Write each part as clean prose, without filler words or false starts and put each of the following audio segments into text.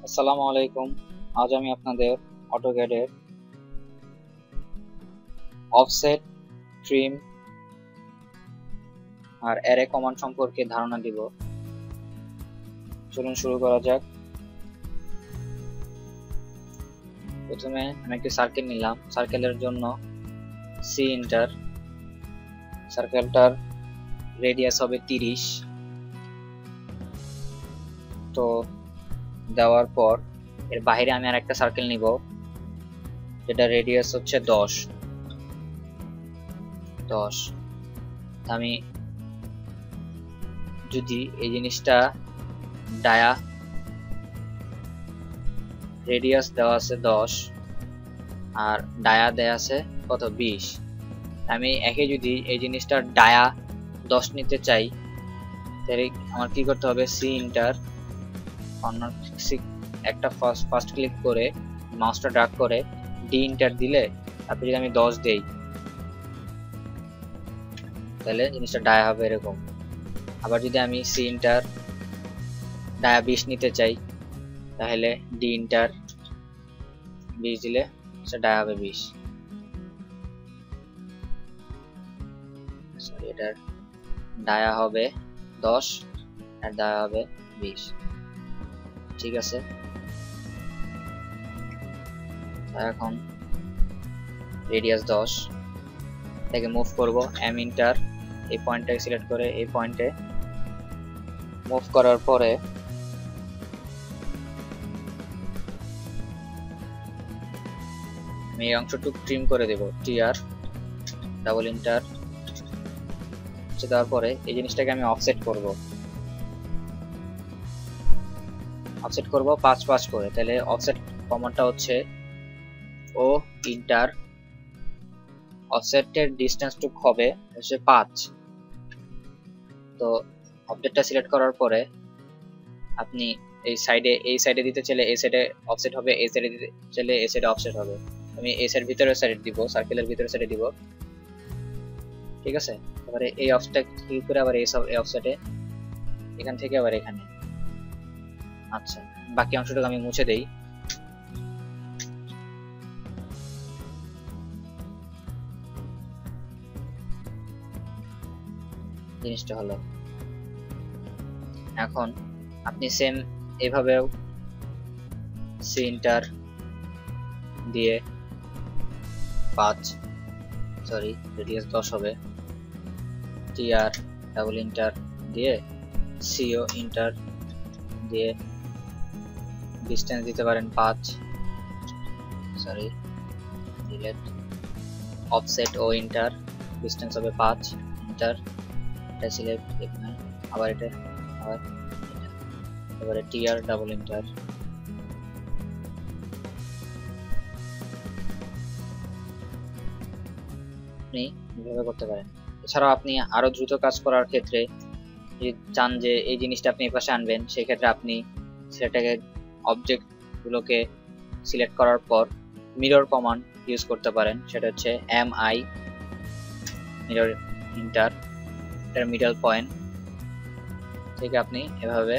আসসালামু আলাইকুম। আজ আমি আপনাদের অটোক্যাডের অফসেট, ট্রিম আর অ্যারে কমান্ড সম্পর্কে ধারণা দিব। চলুন শুরু করা যাক। প্রথমে আমি একটি সার্কেল নিলাম। সার্কেলের জন্য সি এন্টার। সার্কেলটার রেডিয়াস হবে 30। তো দেওয়ার পর এর বাইরে আমি আর একটা সার্কেল নিব, যেটা রেডিয়াস হচ্ছে 10। আমি যদি এই জিনিসটা ডায়া রেডিয়াস দেওয়া আছে 10 আর ডায়া দেওয়া আছে কত 20, আমি একে যদি এই জিনিসটা ডায়া 10 নিতে চাই তাহলে আমার কি করতে হবে, সি ইন্টার একটা ফার্স্ট ক্লিক করে মাউসটা ড্র্যাগ করে ডি ইন্টার দিলে তারপরে যদি আমি 10 দেই তাহলে জিনিসটা ডায়া হবে এরকম। আবার যদি আমি সি ইন্টার ডায়া 20 নিতে চাই তাহলে ডি ইন্টার 20 দিলে সেটা ডায়া হবে 20। সরি, এটার ডায়া হবে 10 আর ডায়া হবে 20। ঠিক আছে, এখন রেডিয়াস 10 থেকে মুভ করব। এম ইন্টার এই পয়েন্টটাকে সিলেক্ট করে এই পয়েন্টে মুভ করার পরে আমি এই অংশটুকু ট্রিম করে দেব। টিআর ডাবল ইন্টার দেওয়ার পরে এই জিনিসটাকে আমি অফসেট করব 5 করে। তাহলে অফসেট কমান্ডটা হচ্ছে ও ইন্টার অফসেটের ডিসটেন্স টুক হবে হচ্ছে 5। তো অবজেক্টটা সিলেক্ট করার পরে আপনি এই সাইডে দিতে চাইলে এই সাইডে অফসেট হবে, এই সাইডে দিতে চাইলে এই সাইডে অফসেট হবে। আমি এই সাইড ভিতরের সাইডে দিব, সার্কেলের ভিতরের সাইডে দিব। ঠিক আছে, এবারে এই অফসেটটা ক্লিক করে আবার এই অফসেটে এখান থেকে আবার এখানে। আচ্ছা, বাকি অংশটুকু আমি মুছে দেই। জিনিসটা হলো এখন আপনি সেম এইভাবেও সি ইন্টার দিয়ে 5 রেডিয়াস 10 হবে। টিআর ডাবল ইন্টার দিয়ে সিও ইন্টার দিয়ে ডিসটেন্স দিতে পারেন 5। ডিলেট অফসেট ও ইন্টার ডিসটেন্স হবে 5 ইন্টার। এটা সিলেক্ট এখানে আবার এটা আবার এবারে টিআর ডাবল ইন্টার আপনি এভাবে করতে পারেন। এছাড়াও আপনি আরো দ্রুত কাজ করার ক্ষেত্রে যদি চান যে এই জিনিসটা আপনি এই পাশে আনবেন, সেই ক্ষেত্রে আপনি সেটাকে অবজেক্ট গুলোকে সিলেক্ট করার পর মিরর কমান্ড ইউজ করতে পারেন। সেটা হচ্ছে এমআই মিরর ইন্টার, এটার মিডল পয়েন্ট থেকে আপনি এভাবে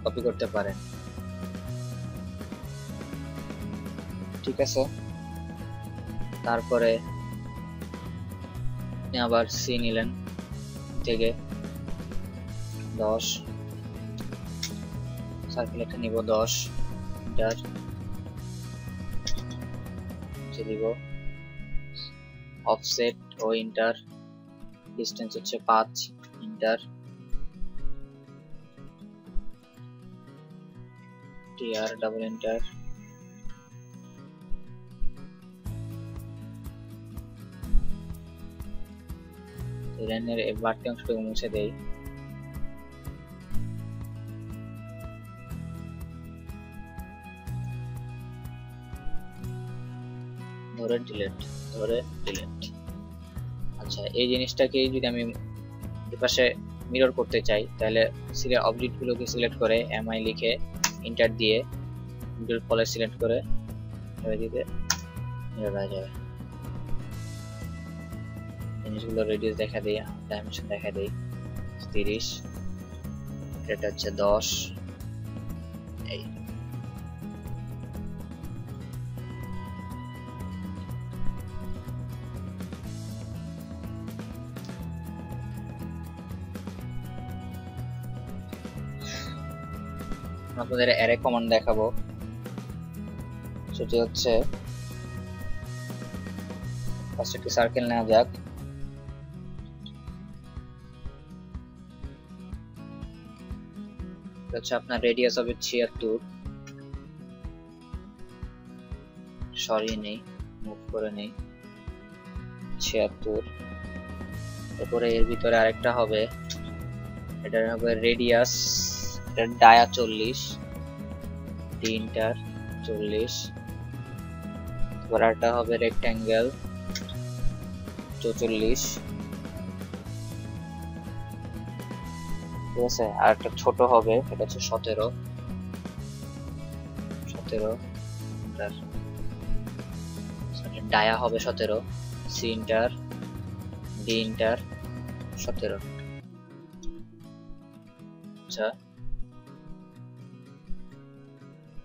কপি করতে পারেন। ঠিক আছে, তারপরে আপনি আবার সি নিলেন থেকে 10 সার্কেল একটা নিব 10 ইন্টার দিব অফসেট ও ইন্টার ডিসটেন্স হচ্ছে 5 ইন্টার। টিআর ডাবল ইন্টার লাইনের এই বাড়তি অংশটুকু মুছে দেই। ধরে ডিলিট আচ্ছা, এই জিনিসটাকে যদি আমি এপাশে মিরর করতে চাই তাহলে অবজেক্ট গুলোকে সিলেক্ট করে এমআই লিখে ইন্টার দিয়ে মিডল পলে সিলেক্ট করে দিতে মিরর হয়ে যাবে। জিনিসগুলো রেডিয়াস দেখা দেই, ডাইমেনশন দেখা দেই 30। এটা হচ্ছে 10। এই আপনাদের অ্যারে কমান্ড দেখাবো, সেটি হচ্ছে ফার্স্ট একটি সার্কেল নেওয়া যাক। হচ্ছে আপনার রেডিয়াস হবে 76, সরিয়ে নেই, মুভ করে নেই, 76। এরপরে এর ভিতরে আরেকটা হবে, এটা হবে রেডিয়াস, এটা ডায়া 40, তিনটার 40। এবার একটা হবে রেক্ট্যাঙ্গেল 44, ঠিক আছে। আর একটা ছোট হবে, এটা হচ্ছে 17। ডায়া হবে 17, সি ইন্টার ডি ইন্টার 17। আচ্ছা,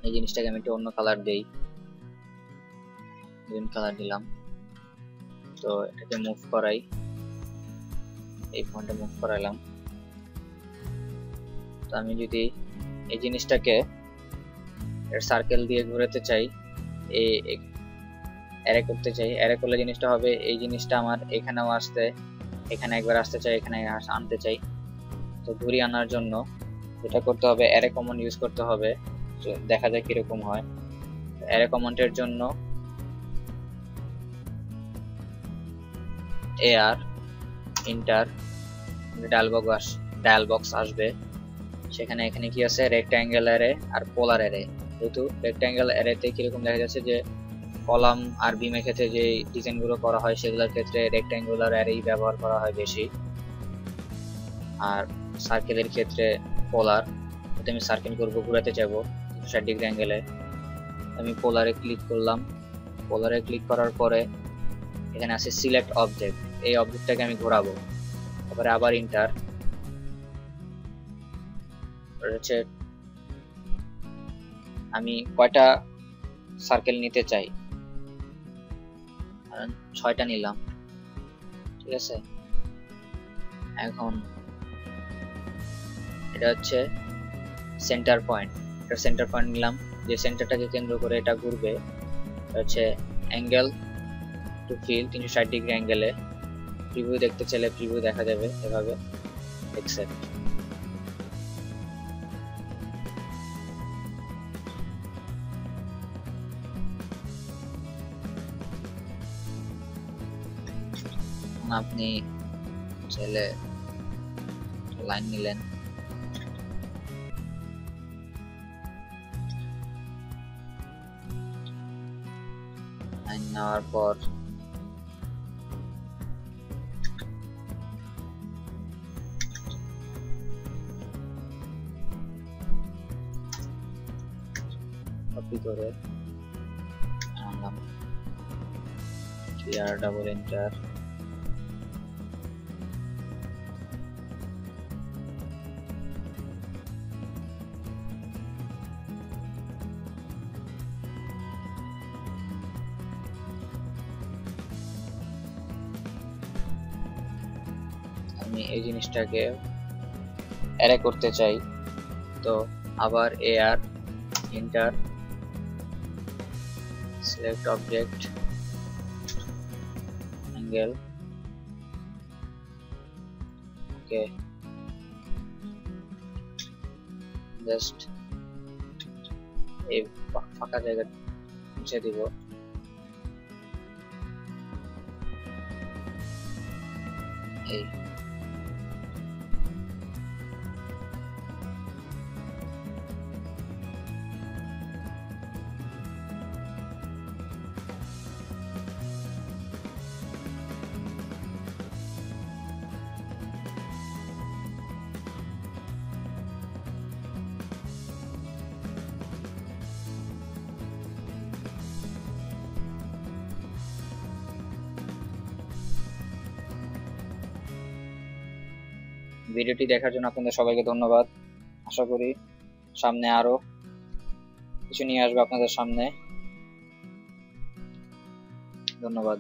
এই জিনিসটাকে আমি একটু অন্য কালার দেই, গ্রিন কালার দিলাম। তো এটাকে মুভ করাই, এই পয়েন্টে মুভ করাইলাম। তো আমি যদি এই জিনিসটাকে এর সার্কেল দিয়ে ঘোরাতে চাই, অ্যারে করতে চাই, অ্যারে করলে জিনিসটা হবে, এই জিনিসটা আমার এখানেও আসতে, এখানে একবার আসতে চাই, এখানে আনতে চাই। তো ঘুরিয়ে আনার জন্য যেটা করতে হবে, অ্যারে কমান্ড ইউজ করতে হবে, দেখা যায় কিরকম হয়। অ্যারে কমান্ডের জন্য এআর ইন্টার ডায়াল বক্স আসবে, সেখানে এখানে কি আছে, রেক্ট্যাঙ্গেল অ্যারে আর পোলার অ্যারে। যেহেতু রেক্ট্যাঙ্গেল অ্যারেতে কিরকম দেখা যাচ্ছে যে কলাম আর বিমের ক্ষেত্রে যে ডিজাইন গুলো করা হয় সেগুলোর ক্ষেত্রে রেক্ট্যাঙ্গুলার অ্যারেই ব্যবহার করা হয় বেশি, আর সার্কেলের ক্ষেত্রে পোলার। আমি সার্কেল করব, ঘুরাতে চাইবো 60 ডিগ্রি অ্যাঙ্গেলে, আমি পোলারে ক্লিক করলাম। পোলারে ক্লিক করার পরে এখানে আছে সিলেক্ট অবজেক্ট, এই অবজেক্টটাকে আমি ঘোরাবো। তারপরে আবার ইন্টার, হচ্ছে আমি কয়টা সার্কেল নিতে চাই, 6টা নিলাম, ঠিক আছে। এখন এটা হচ্ছে সেন্টার পয়েন্ট, এটা সেন্টার পয়েন্ট নিলাম, যে সেন্টারটাকে কেন্দ্র করে এটা ঘুরবে। হচ্ছে অ্যাঙ্গেল টু ফিল 360 ডিগ্রি অ্যাঙ্গেলে। প্রিভিউ দেখতে চাইলে প্রিভিউ দেখা যাবে এভাবে, এক্সেপ্ট। আপনি চাইলে লাইন নিলেন, লাইন নেওয়ার পর কপি করে আনলাম, ক্লিয়ার ডাবল এন্টার। আমি এই জিনিসটাকে অ্যারে করতে চাই, তো আবার AR enter, select object, angle, okay. Just এই ফাঁকা জায়গা মুছে দিব, এই ভিডিওটি দেখার জন্য আপনাদের সবাইকে ধন্যবাদ। আশা করি সামনে আরো কিছু নিয়ে আসবো আপনাদের সামনে। ধন্যবাদ।